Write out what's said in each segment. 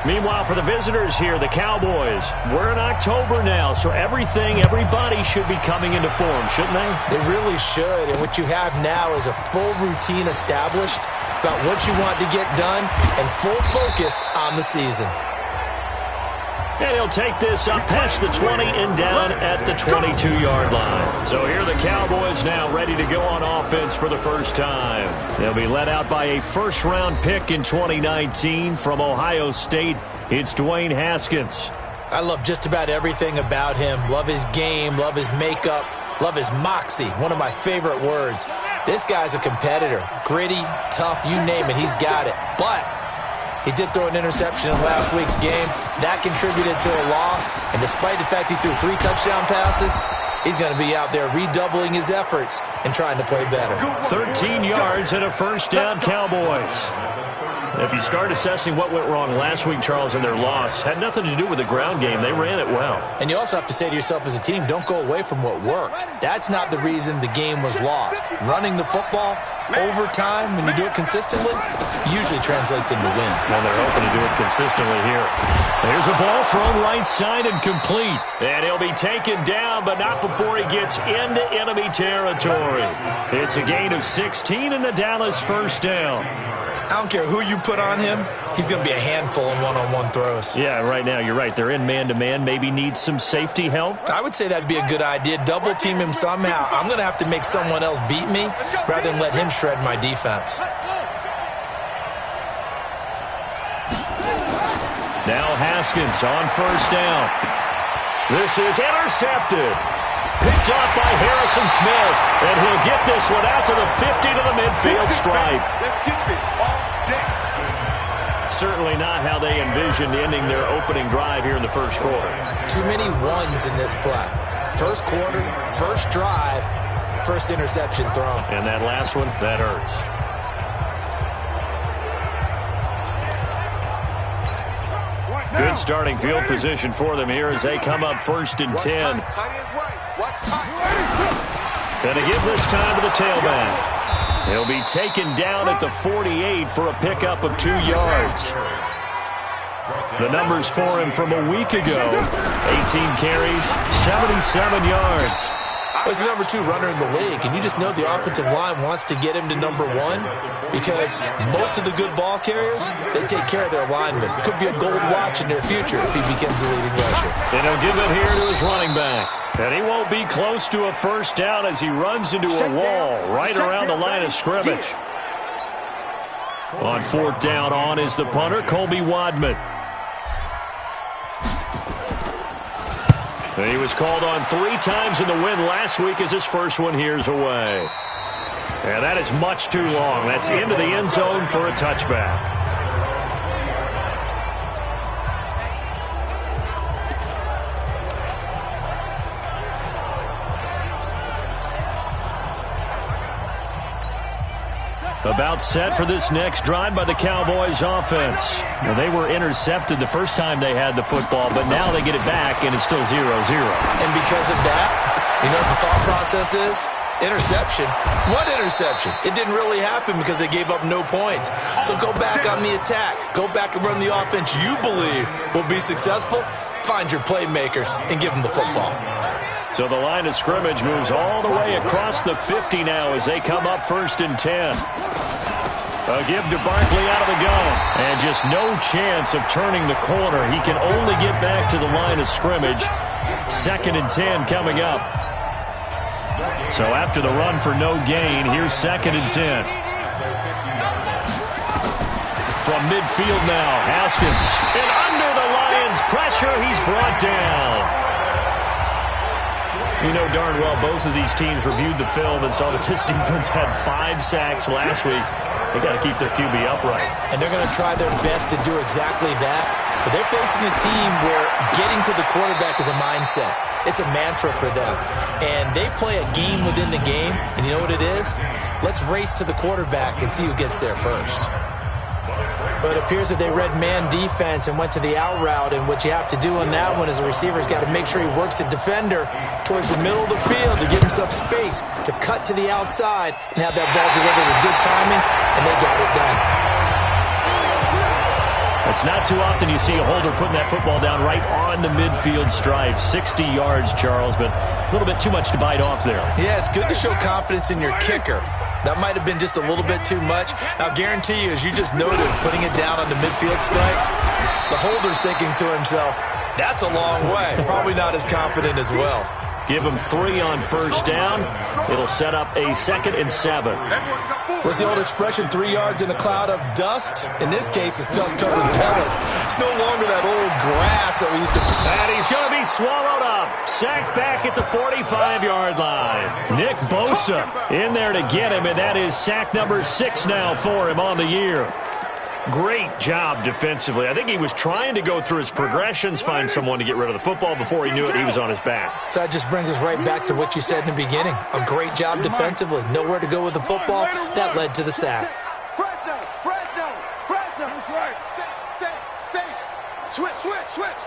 Meanwhile, for the visitors here, the Cowboys, we're in October now, so everybody should be coming into form, shouldn't they? They really should, and what you have now is a full routine established about what you want to get done and full focus on the season. And he'll take this up past the 20 and down at the 22-yard line. So here are the Cowboys now ready to go on offense for the first time. They'll be led out by a first-round pick in 2019 from Ohio State. It's Dwayne Haskins. I love just about everything about him. Love his game, love his makeup, love his moxie, one of my favorite words. This guy's a competitor. Gritty, tough, you name it, he's got it. But he did throw an interception in last week's game. That contributed to a loss. And despite the fact he threw 3 touchdown passes, he's going to be out there redoubling his efforts and trying to play better. 13 yards and a first down, Cowboys. If you start assessing what went wrong last week, Charles, in their loss, had nothing to do with the ground game. They ran it well. And you also have to say to yourself as a team, don't go away from what worked. That's not the reason the game was lost. Running the football over time, when you do it consistently, usually translates into wins. And they're hoping to do it consistently here. There's a ball thrown right side and complete. And he'll be taken down, but not before he gets into enemy territory. It's a gain of 16 and the Dallas first down. I don't care who you put on him, he's going to be a handful in one-on-one throws. Yeah, right now, you're right. They're in man-to-man. Maybe need some safety help. I would say that'd be a good idea. Double-team him somehow. I'm going to have to make someone else beat me rather than let him shred my defense. Now Haskins on first down. This is intercepted. Picked off by Harrison Smith. And he'll get this one out to the 50 to the midfield stripe. Certainly not how they envisioned ending their opening drive here in the first quarter. Too many ones in this play. First quarter, first drive, first interception thrown. And that last one, that hurts. Good starting field position for them here as they come up first and 10. Gonna give this time to the tailback. He'll be taken down at the 48 for a pickup of 2 yards. The numbers for him from a week ago. 18 carries, 77 yards. Well, he's the number 2 runner in the league, and you just know the offensive line wants to get him to number 1 because most of the good ball carriers, they take care of their linemen. Could be a gold watch in their future if he becomes the leading rusher. And he'll give it here to his running back. And he won't be close to a first down as he runs into a wall right around the line of scrimmage. On fourth down on is the punter, Colby Wadman. And he was called on 3 times in the win last week as his first one here's away. And that is much too long. That's into the end zone for a touchback. About set for this next drive by the Cowboys offense. Well, they were intercepted the first time they had the football, but now they get it back, and it's still 0-0. And because of that, you know what the thought process is? Interception. What interception? It didn't really happen because they gave up no points. So go back on the attack. Go back and run the offense you believe will be successful. Find your playmakers and give them the football. So the line of scrimmage moves all the way across the 50 now as they come up first and 10. A give to Barkley out of the gun. And just no chance of turning the corner. He can only get back to the line of scrimmage. Second and 10 coming up. So after the run for no gain, here's second and 10. From midfield now, Haskins. And under the Lions' pressure, he's brought down. You know darn well both of these teams reviewed the film and saw that this defense had 5 sacks last week. They got to keep their QB upright. And they're going to try their best to do exactly that. But they're facing a team where getting to the quarterback is a mindset. It's a mantra for them. And they play a game within the game. And you know what it is? Let's race to the quarterback and see who gets there first. But it appears that they read man defense and went to the out route. And what you have to do on that one is the receiver's got to make sure he works the defender towards the middle of the field to give himself space to cut to the outside and have that ball delivered with good timing, and they got it done. It's not too often you see a holder putting that football down right on the midfield stripe. 60 yards, Charles, but a little bit too much to bite off there. Yeah, it's good to show confidence in your kicker. That might have been just a little bit too much. I'll guarantee you, as you just noted, putting it down on the midfield stripe, the holder's thinking to himself, that's a long way. Probably not as confident as well. Give him 3 on first down. It'll set up a 2nd and 7. What's the old expression, 3 yards in a cloud of dust? In this case, it's dust-covered pellets. It's no longer that old grass that we used to... And he's going to be swallowed up. Sacked back at the 45-yard line. Nick Bosa in there to get him, and that is sack number 6 now for him on the year. Great job defensively. I think he was trying to go through his progressions, find someone to get rid of the football. Before he knew it, he was on his back. So that just brings us right back to what you said in the beginning. A great job defensively. Nowhere to go with the football. That led to the sack. Fresno. That's right. Say. Switch.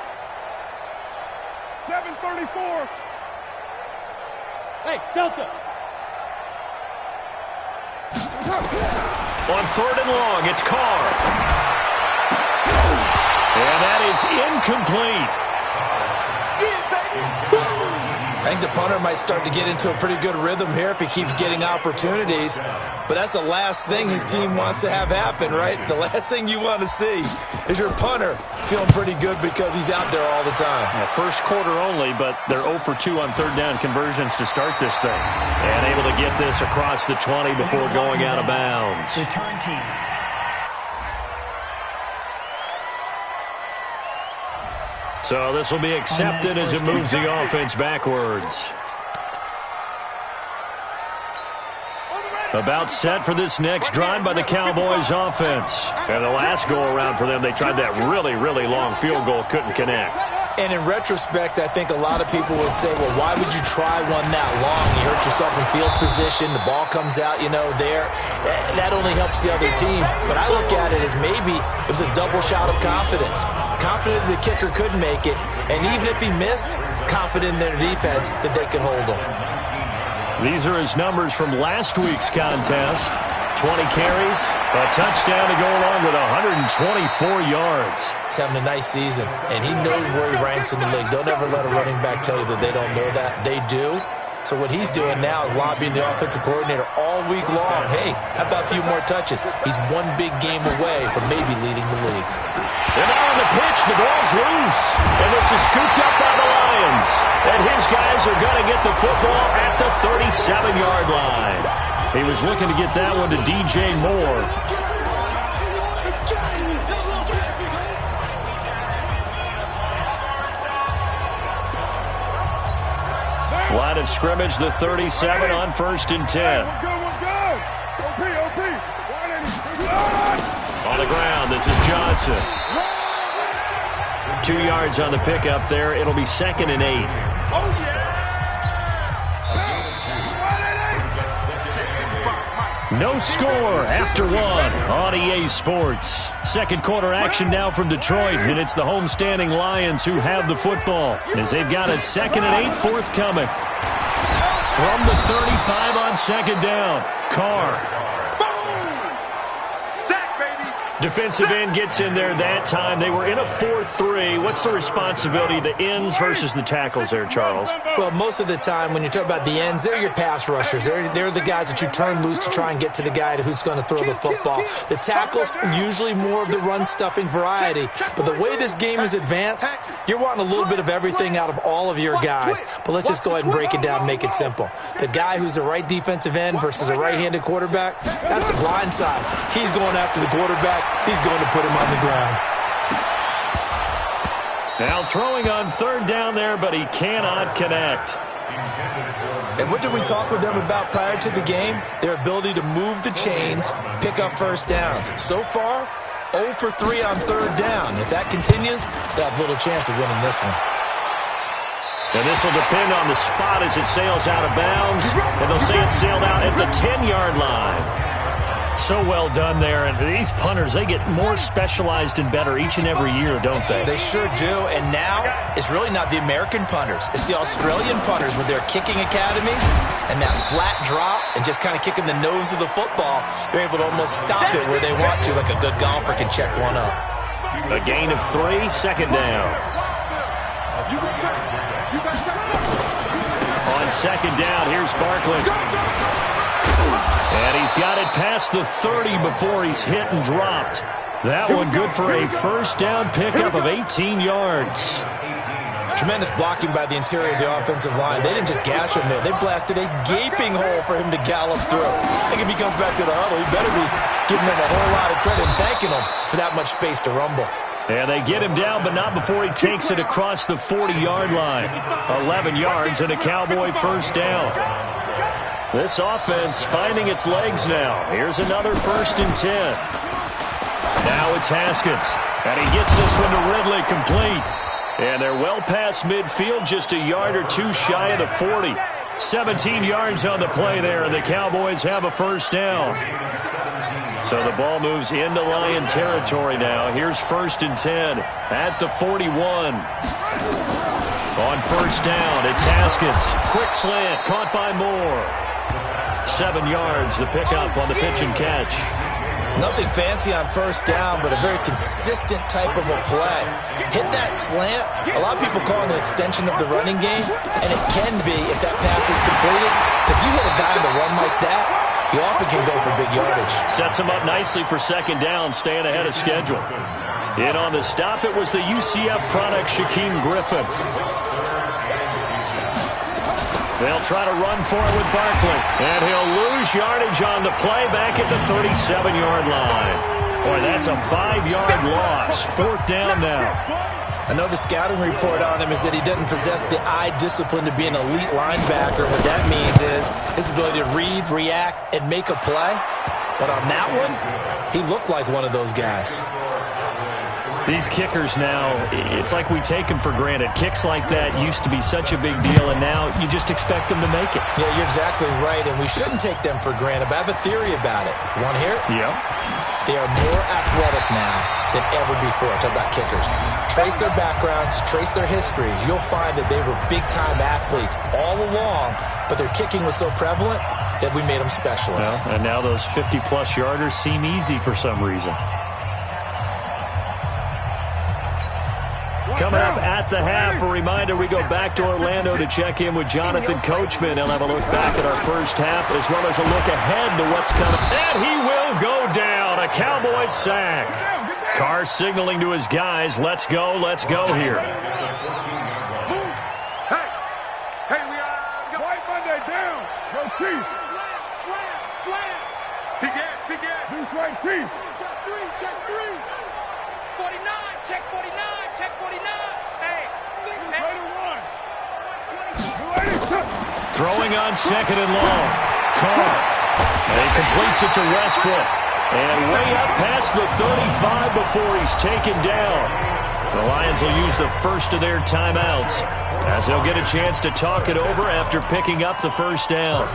734. Hey, Delta. On 3rd and long, it's Carr. And that is incomplete. I think the punter might start to get into a pretty good rhythm here if he keeps getting opportunities. But that's the last thing his team wants to have happen, right? The last thing you want to see is your punter feeling pretty good because he's out there all the time. Yeah, first quarter only, but they're 0 for 2 on 3rd down conversions to start this thing. And able to get this across the 20 before going out of bounds. Return team. So this will be accepted as it moves the offense backwards. About set for this next drive by the Cowboys offense. And the last go-around for them, they tried that really, really long field goal, couldn't connect. And in retrospect, I think a lot of people would say, well, why would you try one that long? You hurt yourself in field position. The ball comes out, there. That only helps the other team. But I look at it as maybe it was a double shot of confidence. Confident the kicker could make it. And even if he missed, confident in their defense that they could hold him. These are his numbers from last week's contest. 20 carries, a touchdown to go along with 124 yards. He's having a nice season, and he knows where he ranks in the league. Don't ever let a running back tell you that they don't know that. They do. So what he's doing now is lobbying the offensive coordinator all week long. Hey, how about a few more touches? He's one big game away from maybe leading the league. And now on the pitch, the ball's loose. And this is scooped up by the Lions. And his guys are going to get the football at the 37-yard line. He was looking to get that one to DJ Moore. Line of scrimmage, the 37 on 1st and 10. On the ground, this is Johnson. 2 yards on the pickup there. It'll be 2nd and 8. No score after 1 on EA Sports. Second quarter action now from Detroit, and it's the homestanding Lions who have the football as they've got a 2nd and 8 forthcoming. From the 35 on 2nd down, Carr. Defensive end gets in there that time. They were in a 4-3. What's the responsibility of the ends versus the tackles there, Charles? Well, most of the time when you talk about the ends, they're your pass rushers. They're the guys that you turn loose to try and get to the guy who's going to throw the football. The tackles, usually more of the run-stuffing variety. But the way this game is advanced, you're wanting a little bit of everything out of all of your guys. But let's just go ahead and break it down and make it simple. The guy who's the right defensive end versus a right-handed quarterback, that's the blind side. He's going after the quarterback. He's going to put him on the ground. Now throwing on 3rd down there, but he cannot connect. And what did we talk with them about prior to the game? Their ability to move the chains, pick up first downs. So far, 0 for 3 on 3rd down. If that continues, they'll have little chance of winning this one. And this will depend on the spot as it sails out of bounds. And they'll say it sailed out at the 10-yard line. So well done there. And these punters, they get more specialized and better each and every year, don't they? They sure do. And now, it's really not the American punters. It's the Australian punters with their kicking academies and that flat drop and just kind of kicking the nose of the football. They're able to almost stop it where they want to, like a good golfer can check one up. A gain of 3, second down. On second down, here's Barkley. And he's got it past the 30 before he's hit and dropped. That one good for a first down pickup of 18 yards. Tremendous blocking by the interior of the offensive line. They didn't just gash him there. They blasted a gaping hole for him to gallop through. I think if he comes back to the huddle, he better be giving him a whole lot of credit and thanking him for that much space to rumble. And they get him down, but not before he takes it across the 40-yard line. 11 yards and a Cowboy first down. This offense finding its legs now. Here's another 1st and 10. Now it's Haskins. And he gets this one to Ridley complete. And they're well past midfield, just a yard or two shy of the 40. 17 yards on the play there, and the Cowboys have a first down. So the ball moves into Lion territory now. Here's 1st and 10 at the 41. On first down, it's Haskins. Quick slant, caught by Moore. 7 yards, the pickup on the pitch and catch. Nothing fancy on first down, but a very consistent type of a play. Hit that slant. A lot of people call it an extension of the running game, and it can be if that pass is completed, because you hit a guy on the run like that, he often can go for big yardage. Sets him up nicely for second down, staying ahead of schedule. In on the stop, it was the UCF product, Shaquem Griffin. They'll try to run for it with Barkley. And he'll lose yardage on the play back at the 37-yard line. Boy, that's a 5-yard loss. 4th down now. I know the scouting report on him is that he doesn't possess the eye discipline to be an elite linebacker. What that means is his ability to read, react, and make a play. But on that one, he looked like one of those guys. These kickers now, it's like we take them for granted. Kicks like that used to be such a big deal, and now you just expect them to make it. Yeah, you're exactly right, and we shouldn't take them for granted. But I have a theory about it. You want to hear it? Yeah. They are more athletic now than ever before. Talk about kickers. Trace their backgrounds, trace their histories. You'll find that they were big-time athletes all along, but their kicking was so prevalent that we made them specialists. Well, and now those 50-plus yarders seem easy for some reason. Coming up at the half, a reminder, we go back to Orlando to check in with Jonathan Coachman. He'll have a look back at our first half as well as a look ahead to what's coming. And he will go down. A Cowboys sack. Carr signaling to his guys, let's go here. Hey, we got White Monday down. Go Chief. Slam. Big Ed. Deuce right, Chief. Check 3. 49, check 49, check 49. Hey. Throwing on second and long. Carr. And he completes it to Westbrook. And way up past the 35 before he's taken down. The Lions will use the first of their timeouts as they'll get a chance to talk it over after picking up the first down.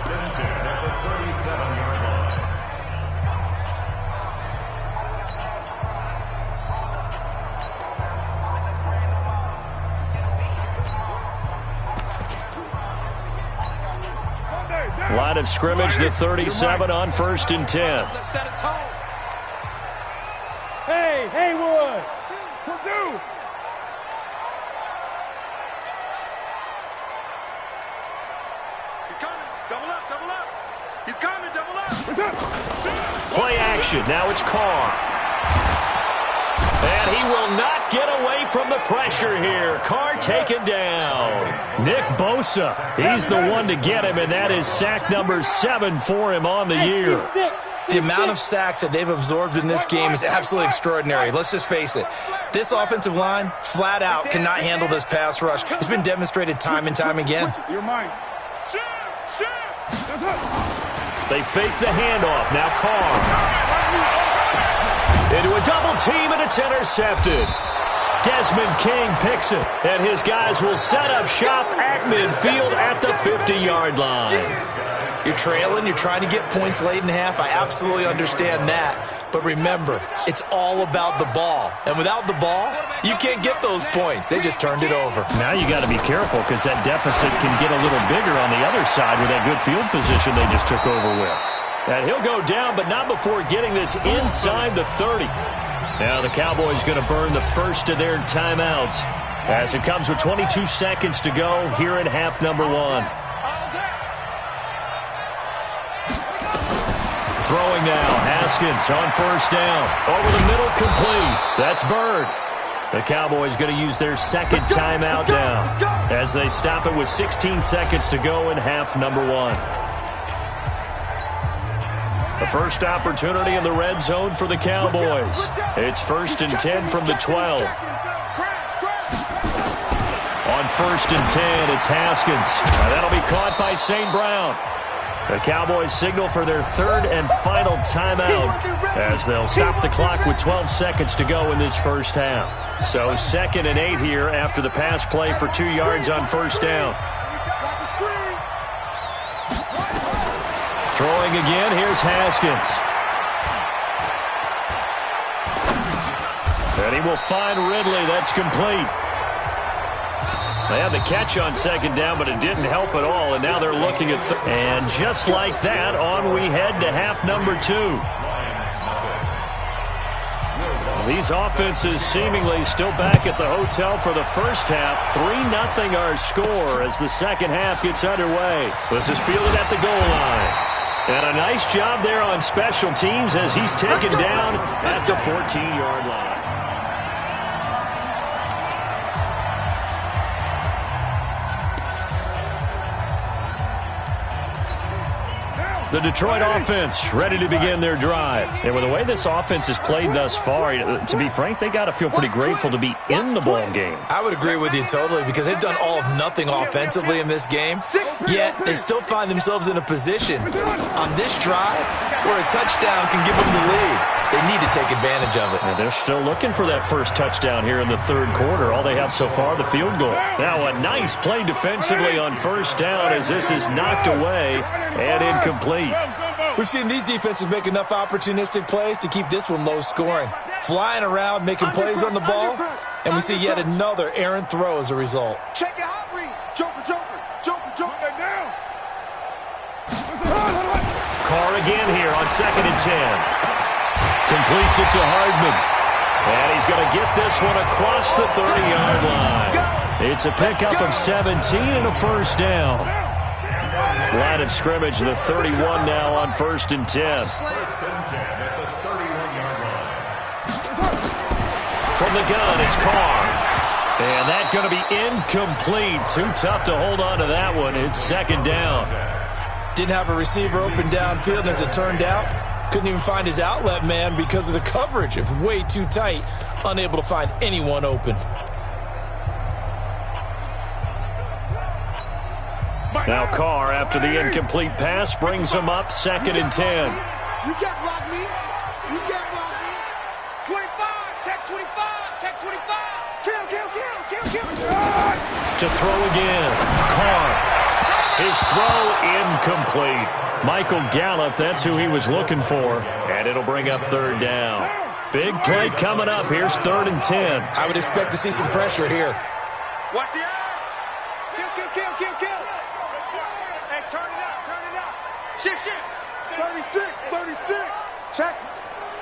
Line of scrimmage, the 37 on 1st and 10. Let's set a tone. Hey, Haywood. Purdue. He's coming. Double up. He's coming. Double up. Play action. Now it's Carr. And he will not get away from the pressure here. Carr taken down. Nick Bosa, he's the one to get him, and that is sack number 7 for him on the year. The amount of sacks that they've absorbed in this game is absolutely extraordinary. Let's just face it. This offensive line, flat out, cannot handle this pass rush. It's been demonstrated time and time again. You're mine. They fake the handoff. Now Carr. Into a double team, and it's intercepted. Desmond King picks it, and his guys will set up shop at midfield at the 50-yard line. You're trailing, you're trying to get points late in half. I absolutely understand that. But remember, it's all about the ball. And without the ball, you can't get those points. They just turned it over. Now you got to be careful because that deficit can get a little bigger on the other side with that good field position they just took over with. And he'll go down, but not before getting this inside the 30. Now the Cowboys going to burn the first of their timeouts as it comes with 22 seconds to go here in half number 1. Throwing now, Haskins on first down. Over the middle, complete. That's Bird. The Cowboys going to use their second timeout now as they stop it with 16 seconds to go in half number 1. The first opportunity in the red zone for the Cowboys. It's 1st and 10 from the 12. On 1st and 10, it's Haskins. That'll be caught by St. Brown. The Cowboys signal for their third and final timeout as they'll stop the clock with 12 seconds to go in this first half. So 2nd and 8 here after the pass play for 2 yards on first down. Throwing again, here's Haskins. And he will find Ridley. That's complete. They had the catch on 2nd down, but it didn't help at all, and now they're looking at and just like that, on we head to half number 2. These offenses seemingly still back at the hotel for the first half. 3-0 our score as the second half gets underway. This is fielded at the goal line. And a nice job there on special teams as he's taken down at the 14-yard line. The Detroit offense ready to begin their drive. And with the way this offense has played thus far, to be frank, they got to feel pretty grateful to be in the ball game. I would agree with you totally because they've done all of nothing offensively in this game, yet they still find themselves in a position on this drive where a touchdown can give them the lead. They need to take advantage of it. And they're still looking for that first touchdown here in the third quarter. All they have so far, the field goal. Now a nice play defensively on first down as this is knocked away and incomplete. We've seen these defenses make enough opportunistic plays to keep this one low scoring. Flying around, making plays on the ball, and we see yet another errant throw as a result. Check it out, read. Joker. Down. Carr again here on 2nd and 10. Completes it to Hardman. And he's going to get this one across the 30-yard line. It's a pickup of 17 and a first down. Line of scrimmage, the 31 now on 1st and 10. From the gun, it's Carr. And that's going to be incomplete. Too tough to hold on to that one. It's 2nd down. Didn't have a receiver open downfield, and as it turned out, couldn't even find his outlet man because of the coverage. It's way too tight, unable to find anyone open. Now Carr, after the incomplete pass, brings him up 2nd and 10. You can't block me. 25, check 25, check 25. Kill. To throw again. Carr. His throw incomplete. Michael Gallup, that's who he was looking for. And it'll bring up 3rd down. Big play coming up. Here's 3rd and 10. I would expect to see some pressure here. Watch the eye. Kill. Hey, turn it up. Shit. 36. Check.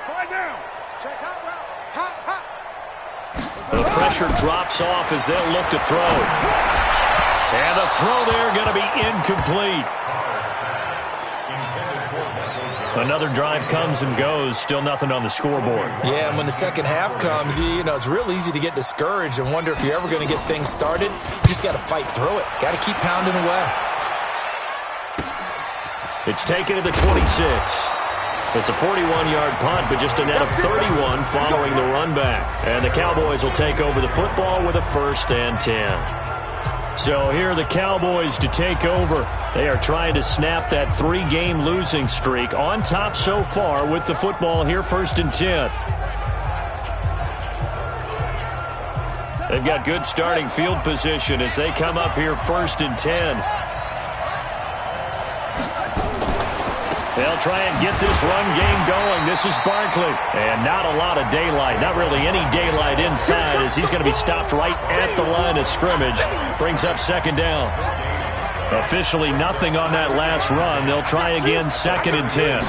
Right down. Check hot route. Hot. The pressure drops off as they'll look to throw. And the throw there going to be incomplete. Another drive comes and goes. Still nothing on the scoreboard. Yeah, and when the second half comes, you know, it's real easy to get discouraged and wonder if you're ever going to get things started. You just got to fight through it. Got to keep pounding away. It's taken to the 26. It's a 41-yard punt, but just a net of 31 following the run back. And the Cowboys will take over the football with a 1st and 10. So here are the Cowboys to take over. They are trying to snap that 3-game losing streak. On top so far with the football here, 1st and 10. They've got good starting field position as they come up here 1st and 10. They'll try and get this run game going. This is Barkley. And not a lot of daylight. Not really any daylight inside as he's going to be stopped right at the line of scrimmage. Brings up 2nd down. Officially nothing on that last run. They'll try again 2nd and 10.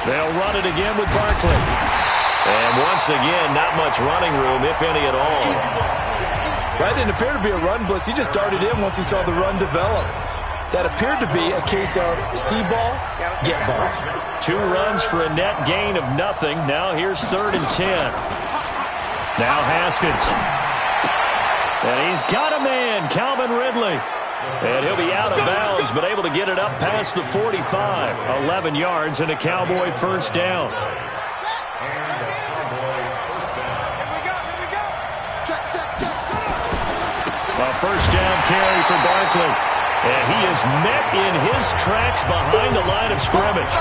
They'll run it again with Barkley. And once again, not much running room, if any at all. That didn't appear to be a run blitz. He just darted in once he saw the run develop. That appeared to be a case of see ball, get ball. 2 runs for a net gain of nothing. Now here's 3rd and 10. Now Haskins. And he's got a man, Calvin Ridley. And he'll be out of bounds, but able to get it up past the 45. 11 yards and a Cowboy first down. A first down carry for Barkley. And he is met in his tracks behind the line of scrimmage.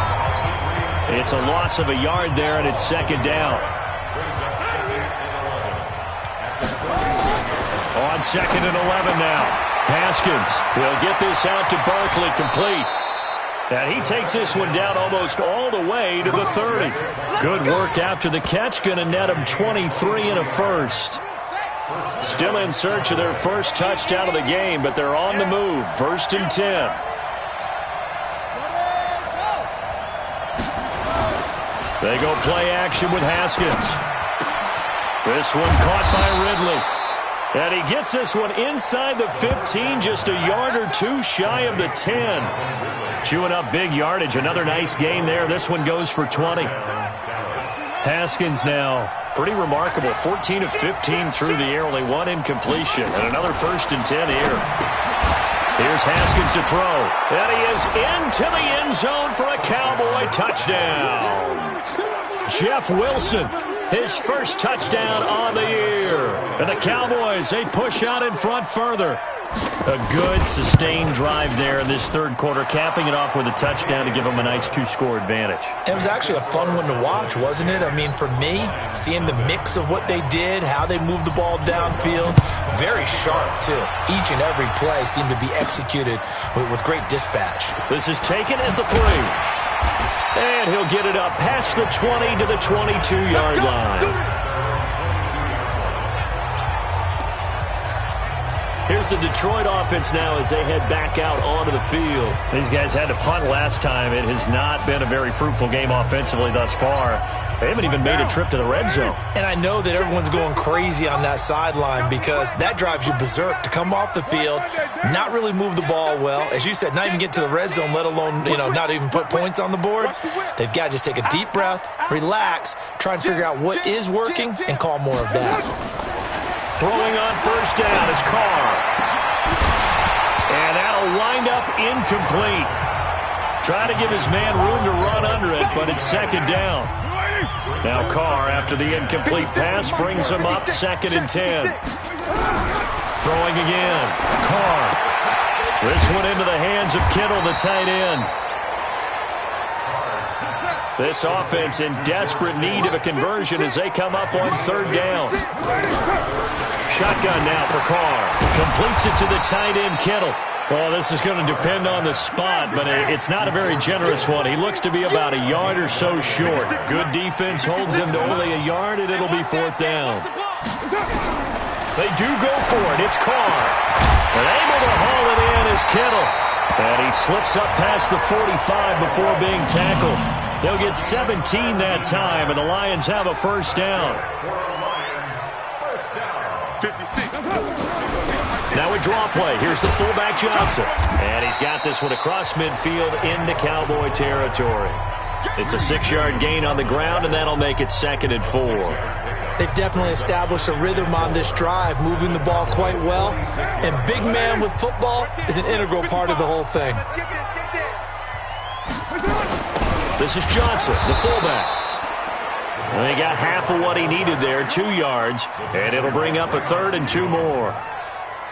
It's a loss of a yard there, and it's 2nd down. On 2nd and 11 now. Haskins will get this out to Barkley, complete. And he takes this one down almost all the way to the 30. Good work after the catch. Going to net him 23 and a first. Still in search of their first touchdown of the game, but they're on the move. 1st and 10. They go play action with Haskins. This one caught by Ridley. And he gets this one inside the 15, just a yard or 2 shy of the 10. Chewing up big yardage. Another nice gain there. This one goes for 20. Haskins now, pretty remarkable. 14 of 15 through the air, only 1 incompletion. And another 1st and 10 here. Here's Haskins to throw. And he is into the end zone for a Cowboy touchdown. Jeff Wilson, his first touchdown on the year. And the Cowboys, they push out in front further. A good, sustained drive there in this 3rd quarter, capping it off with a touchdown to give them a nice 2-score advantage. It was actually a fun one to watch, wasn't it? I mean, for me, seeing the mix of what they did, how they moved the ball downfield, very sharp, too. Each and every play seemed to be executed with great dispatch. This is taken at the 3. And he'll get it up past the 20 to the 22-yard line. Here's the Detroit offense now as they head back out onto the field. These guys had to punt last time. It has not been a very fruitful game offensively thus far. They haven't even made a trip to the red zone. And I know that everyone's going crazy on that sideline because that drives you berserk to come off the field, not really move the ball well. As you said, not even get to the red zone, let alone, not even put points on the board. They've got to just take a deep breath, relax, try and figure out what is working, and call more of that. Throwing on first down is Carr. And that'll wind up incomplete. Try to give his man room to run under it, but it's 2nd down. Now Carr, after the incomplete pass, brings him up 2nd and 10. Throwing again. Carr. This one into the hands of Kittle, the tight end. This offense in desperate need of a conversion as they come up on 3rd down. Shotgun now for Carr. Completes it to the tight end, Kittle. Well, this is going to depend on the spot, but it's not a very generous one. He looks to be about a yard or so short. Good defense holds him to only a yard, and it'll be 4th down. They do go for it. It's Carr. And able to haul it in is Kittle. And he slips up past the 45 before being tackled. They'll get 17 that time, and the Lions have a first down. 56. Now a draw play. Here's the fullback Johnson. And he's got this one across midfield into Cowboy territory. It's a 6-yard gain on the ground, and that'll make it 2nd and 4. They've definitely established a rhythm on this drive, moving the ball quite well. And big man with football is an integral part of the whole thing. This is Johnson, the fullback. And they got half of what he needed there, 2 yards, and it'll bring up a 3rd and 2 more.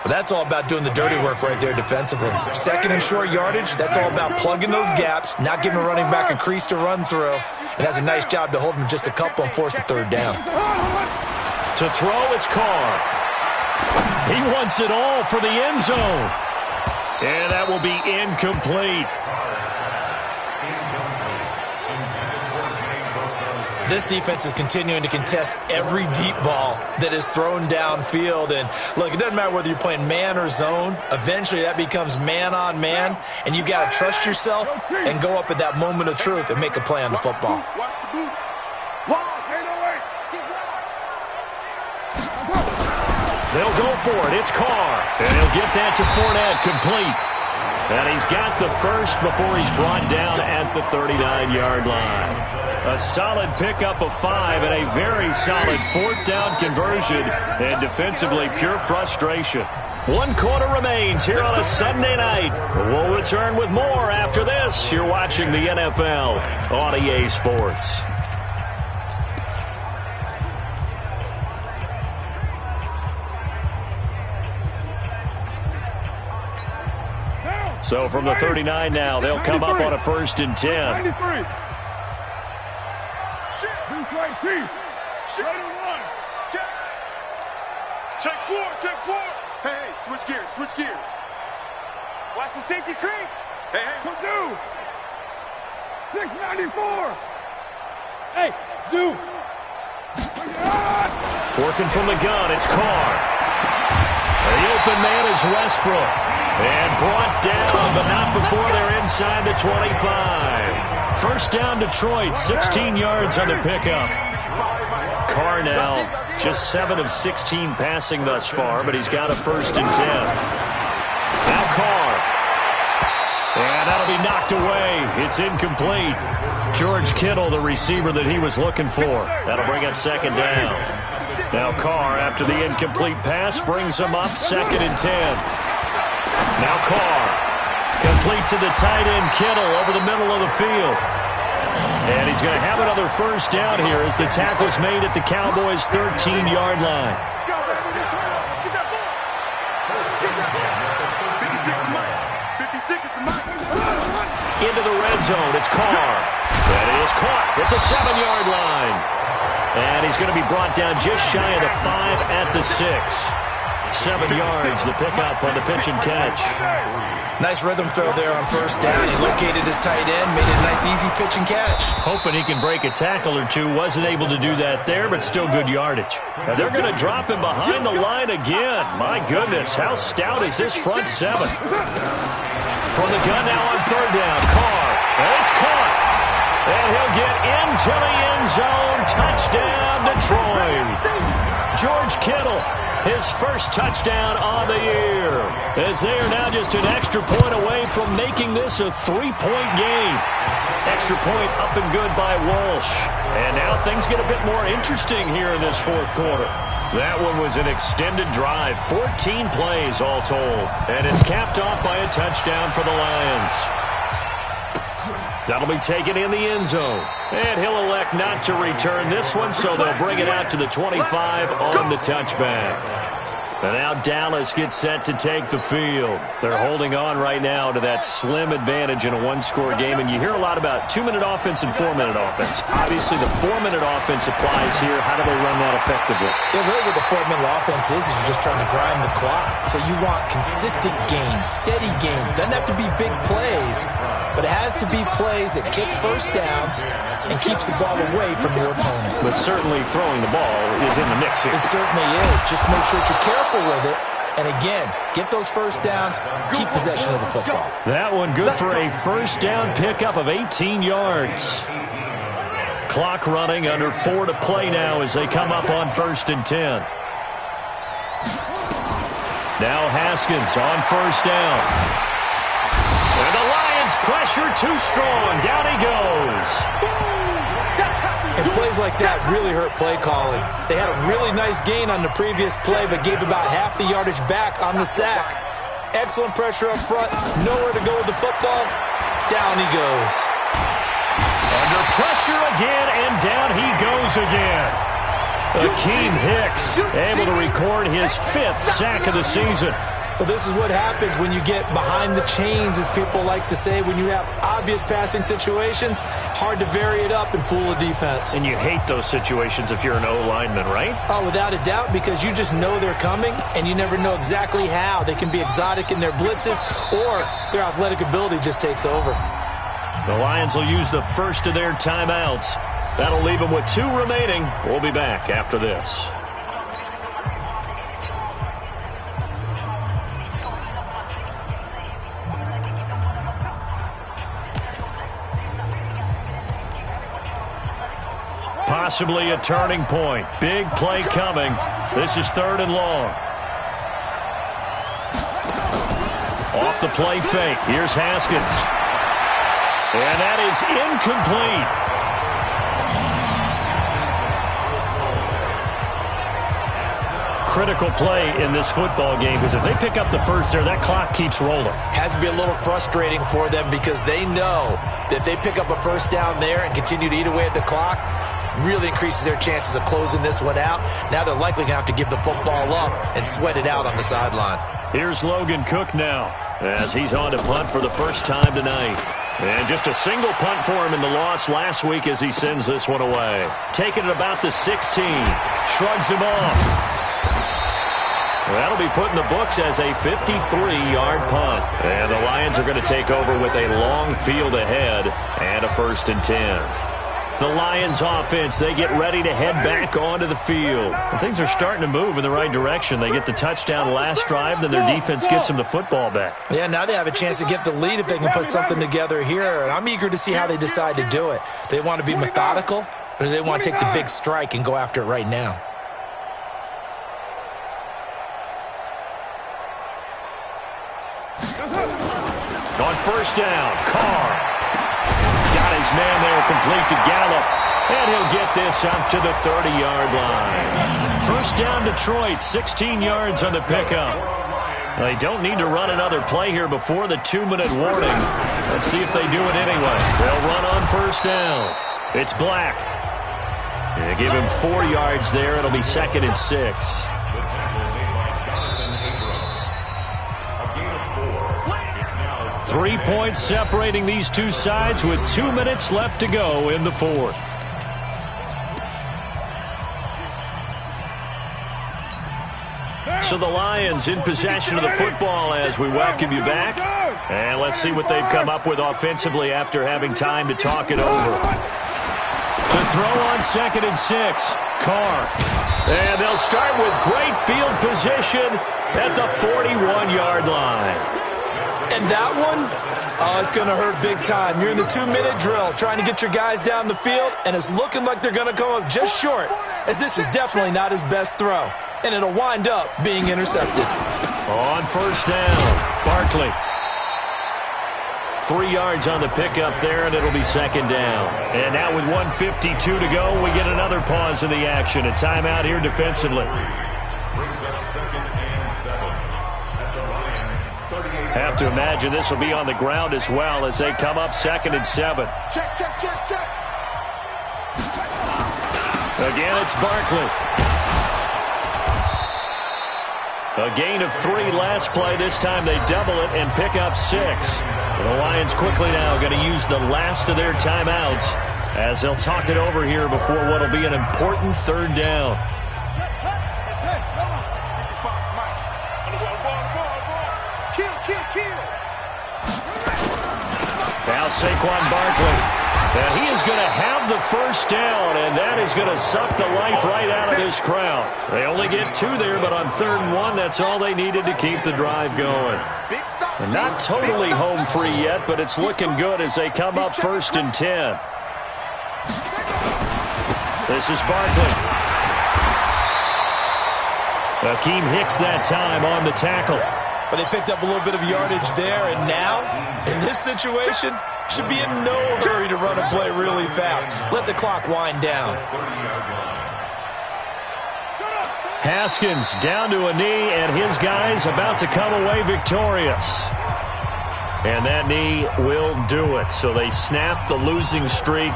That's all about doing the dirty work right there defensively. 2nd and short yardage, that's all about plugging those gaps, not giving a running back a crease to run through, and that's a nice job to hold him just a couple and force a 3rd down. To throw, it's Carr. He wants it all for the end zone. And that will be incomplete. This defense is continuing to contest every deep ball that is thrown downfield. And look, it doesn't matter whether you're playing man or zone. Eventually that becomes man on man, and you got to trust yourself and go up at that moment of truth and make a play on the football. Watch the boot. Wow, 808. They'll go for it. It's Carr. And he'll get that to Fournette, complete. And he's got the first before he's brought down at the 39-yard line. A solid pickup of 5 and a very solid fourth down conversion. And defensively, pure frustration. 1 quarter remains here on a Sunday night. We'll return with more after this. You're watching the NFL on EA Sports. So from the 39 now, they'll come up on a 1st and 10. 93. Deuce right, Chief. Right and one. Take 4, take 4. Hey, switch gears, switch gears. Watch the safety creep. Hey, Purdue. 694. Hey, zoom. Working from the gun, it's Carr. The open man is Westbrook. And brought down, but not before they're inside the 25. First down, Detroit, 16 yards on the pickup. Carr now just 7 of 16 passing thus far, but he's got a 1st and 10. Now Carr. And that'll be knocked away. It's incomplete. George Kittle, the receiver that he was looking for. That'll bring up 2nd down. Now Carr, after the incomplete pass, brings him up 2nd and 10. Now Carr, complete to the tight end Kittle over the middle of the field. And he's going to have another 1st down here as the tackle's made at the Cowboys' 13-yard line. Into the red zone, it's Carr. And it is caught at the 7-yard line. And he's going to be brought down just shy of the 5 at the 6. 7 yards, the pickup on the pitch and catch. Nice rhythm throw there on 1st down. He located his tight end, made it a nice, easy pitch and catch. Hoping he can break a tackle or two. Wasn't able to do that there, but still good yardage. Now they're going to drop him behind the line again. My goodness, how stout is this front 7? From the gun now on 3rd down. Carr, and it's caught. And he'll get into the end zone. Touchdown, Detroit. George Kittle, his first touchdown on the year, as they are now just an extra point away from making this a 3-point game. Extra point up and good by Walsh. And now things get a bit more interesting here in this 4th quarter. That one was an extended drive, 14 plays all told. And it's capped off by a touchdown for the Lions. That'll be taken in the end zone. And he'll elect not to return this one, so they'll bring it out to the 25 on the touchback. And now Dallas gets set to take the field. They're holding on right now to that slim advantage in a 1-score game. And you hear a lot about 2-minute offense and 4-minute offense. Obviously, the 4-minute offense applies here. How do they run that effectively? Yeah, really what the 4-minute offense is you're just trying to grind the clock. So you want consistent gains, steady gains. Doesn't have to be big plays, but it has to be plays that gets 1st downs and keeps the ball away from your opponent. But certainly throwing the ball is in the mix here. It certainly is. Just make sure that you're careful with it. And again, get those 1st downs, keep possession of the football. That one good for a 1st down pickup of 18 yards. Clock running, under 4 to play now as they come up on 1st and 10. Now Haskins on 1st down. And the Lions pressure too strong. Down he goes. And plays like that really hurt play calling. They had a really nice gain on the previous play, but gave about half the yardage back on the sack. Excellent pressure up front. Nowhere to go with the football. Down he goes. Under pressure again, and down he goes again. Akeem Hicks able to record his 5th sack of the season. Well, this is what happens when you get behind the chains, as people like to say. When you have obvious passing situations, hard to vary it up and fool a defense. And you hate those situations if you're an O-lineman, right? Oh, without a doubt, because you just know they're coming, and you never know exactly how. They can be exotic in their blitzes, or their athletic ability just takes over. The Lions will use the first of their timeouts. That'll leave them with 2 remaining. We'll be back after this. Possibly a turning point. Big play coming. This is 3rd and long. Off the play fake. Here's Haskins. And that is incomplete. Critical play in this football game, because if they pick up the first there, that clock keeps rolling. Has to be a little frustrating for them because they know that if they pick up a first down there and continue to eat away at the clock, really increases their chances of closing this one out. Now they're likely going to have to give the football up and sweat it out on the sideline. Here's Logan Cook now as he's on to punt for the first time tonight. And just a single punt for him in the loss last week as he sends this one away. Taking it about the 16. Shrugs him off. That'll be put in the books as a 53-yard punt. And the Lions are going to take over with a long field ahead and a 1st and 10. The Lions offense, they get ready to head back onto the field. And things are starting to move in the right direction. They get the touchdown last drive, then their defense gets them the football back. Yeah, now they have a chance to get the lead if they can put something together here. And I'm eager to see how they decide to do it. Do they want to be methodical, or do they want to take the big strike and go after it right now? On 1st down, Carr got his man there complete to Gallup, and he'll get this up to the 30-yard line. 1st down, Detroit, 16 yards on the pickup. They don't need to run another play here before the 2-minute warning. Let's see if they do it anyway. They'll run on 1st down. It's Black. They give him 4 yards there. It'll be 2nd and 6. Three points separating these two sides with 2 minutes left to go in the 4th. So the Lions in possession of the football as we welcome you back. And let's see what they've come up with offensively after having time to talk it over. To throw on 2nd and 6, Carr. And they'll start with great field position at the 41-yard line. And that one, it's going to hurt big time. You're in the 2-minute drill trying to get your guys down the field, and it's looking like they're going to come up just short, as this is definitely not his best throw. And it'll wind up being intercepted. On 1st down, Barkley. 3 yards on the pickup there, and it'll be 2nd down. And now with 1:52 to go, we get another pause in the action. A timeout here defensively. Have to imagine this will be on the ground as well as they come up 2nd and 7. Check, check, check, check. Again, it's Barkley. A gain of 3 last play. This time they double it and pick up 6. And the Lions quickly now going to use the last of their timeouts as they'll talk it over here before what will be an important 3rd down. Now Saquon Barkley. And he is going to have the 1st down, and that is going to suck the life right out of this crowd. They only get 2 there, but on 3rd and 1, that's all they needed to keep the drive going. And not totally home free yet, but it's looking good as they come up 1st and 10. This is Barkley. Akeem Hicks that time on the tackle. But they picked up a little bit of yardage there, and now, in this situation, should be in no hurry to run a play really fast. Let the clock wind down. Haskins down to a knee, and his guys about to come away victorious. And that knee will do it. So they snap the losing streak.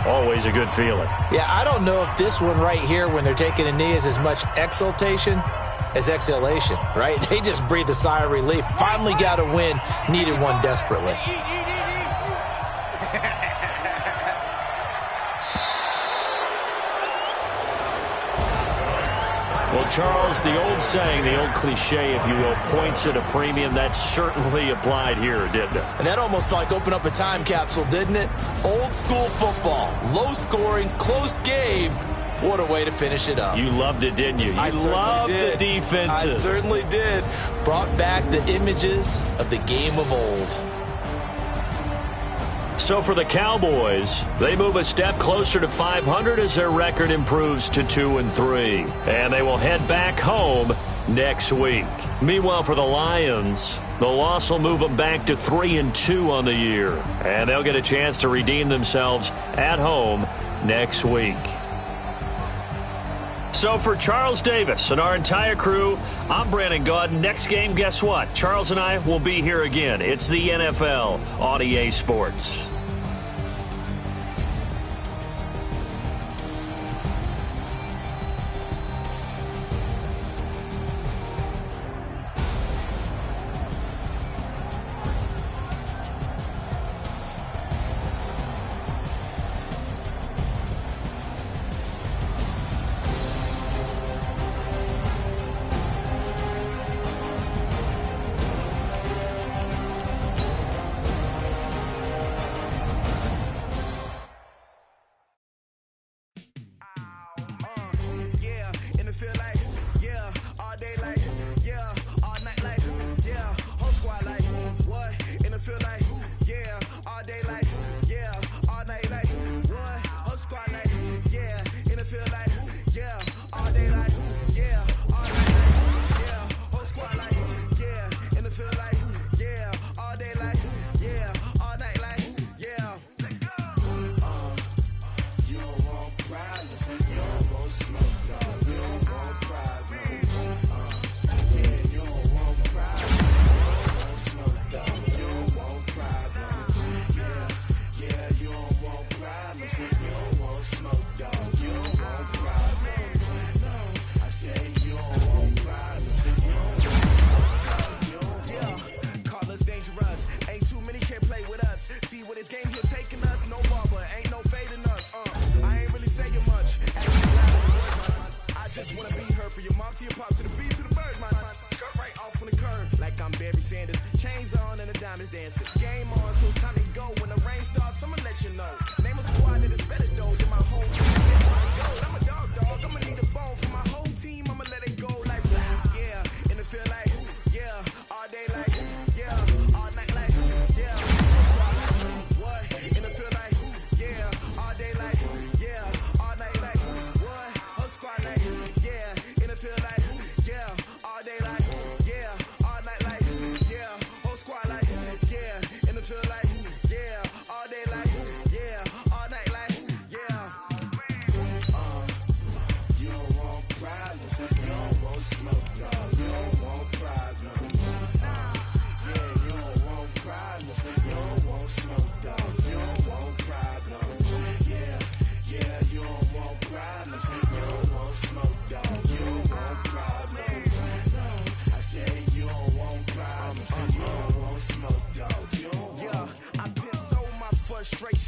Always a good feeling. Yeah, I don't know if this one right here, when they're taking a knee, is as much exultation as exhalation, right? They just breathe a sigh of relief. Finally got a win. Needed one desperately. Well, Charles, the old saying, the old cliche, if you will, points at a premium, that certainly applied here, didn't it? And that almost like opened up a time capsule, didn't it? Old school football, low scoring, close game. What a way to finish it up. You loved it, didn't you? I loved did. The defenses. I certainly did. Brought back the images of the game of old. So for the Cowboys, they move a step closer to 500 as their record improves to 2-3. And they will head back home next week. Meanwhile, for the Lions, The loss will move them back to 3-2 on the year, and they'll get a chance to redeem themselves at home next week. So for Charles Davis and our entire crew, I'm Brandon Gaudin. Next game, guess what? Charles and I will be here again. It's the NFL on EA Sports.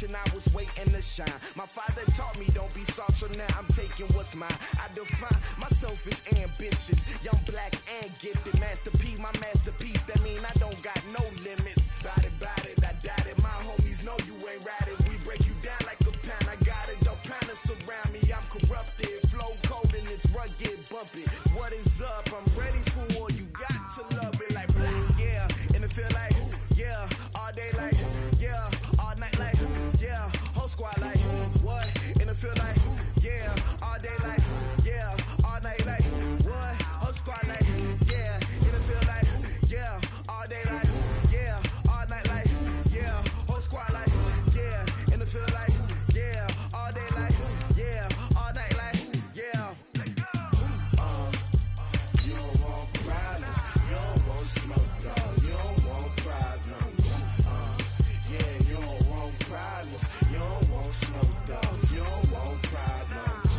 I was waiting to shine. My father taught me don't be soft, so now I'm taking what's mine. I define myself as ambitious, young, black, and gifted. Master P, my masterpiece. That mean I don't got no limits. Bout it, I doubt it. My homies know you ain't ratted. We break you down like a pound. I got it, don't pound us around me. I'm corrupted, flow cold and it's rugged, bumpy. What is up? I'm ready for war. You got to love it like black, yeah. And it feel like, yeah, all day like, yeah, all night like, yeah, whole squad like, what? And it feel like, yeah, all day like, yeah, all night like, what? Whole squad like, yeah, and it feel like, yeah, all day like, yeah, all night like, yeah, whole squad like, yeah, and it feel like, yeah, all day like, yeah, all night like, yeah. You don't want problems, you don't want smoke, no, you don't want problems. Yeah, you don't want problems, you don't want smoke, dog, you don't want problems.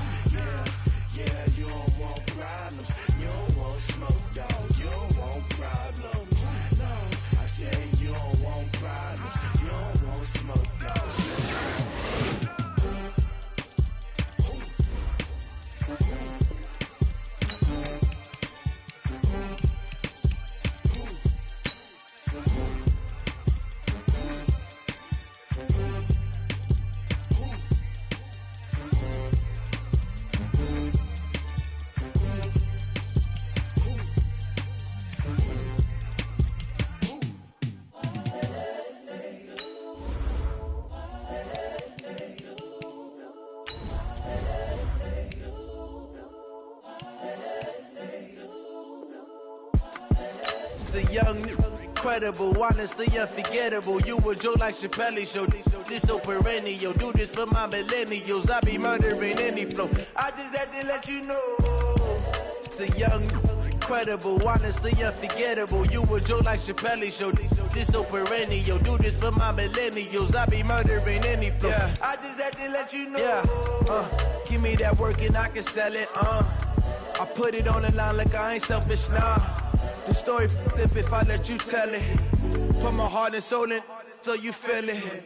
Yeah, you don't want problems, you don't want smoke, dog, you don't want problems. No, I said you don't want problems, you don't want smoke, dog. The young incredible, honestly unforgettable. You a joke like Chappelle Show. This so perennial. Do this for my millennials. I be murdering any flow. I just had to let you know. It's the young, incredible, honestly unforgettable. You a joke like Chappelle Show. This so perennial. Do this for my millennials. I be murdering any flow. Yeah. I just had to let you know. Yeah. Give me that work and I can sell it. I put it on the line like I ain't selfish, nah. The story flip if I let you tell it. Put my heart and soul in so you feel it.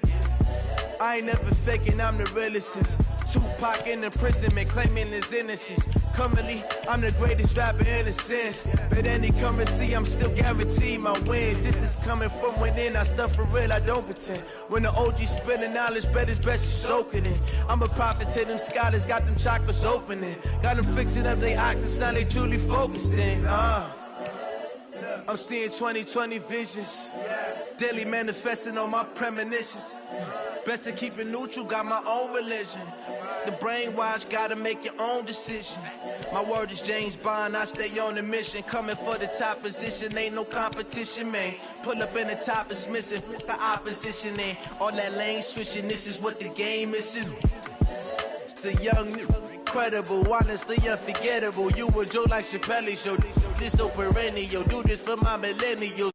I ain't never faking, I'm the realest since Tupac in imprisonment, claiming his innocence. Currently, I'm the greatest rapper in a sense. But any currency, I'm still guaranteed my wins. This is coming from within, I stuff for real, I don't pretend. When the OG spilling knowledge, bet it's best you soak it in. I'm a prophet to them scholars, got them chakras opening. Got them fixing up they octaves, now they truly focused in. I'm seeing 2020 visions. Daily manifesting on my premonitions. Best to keep it neutral, got my own religion. The brainwash, gotta make your own decision. My word is James Bond, I stay on the mission. Coming for the top position, ain't no competition, man. Pull up in the top, it's missing, the opposition ain't. All that lane switching, this is what the game missing. It's the young, incredible, honestly unforgettable. You a joke like Chappelle Show. This so perennial, do this for my millennials.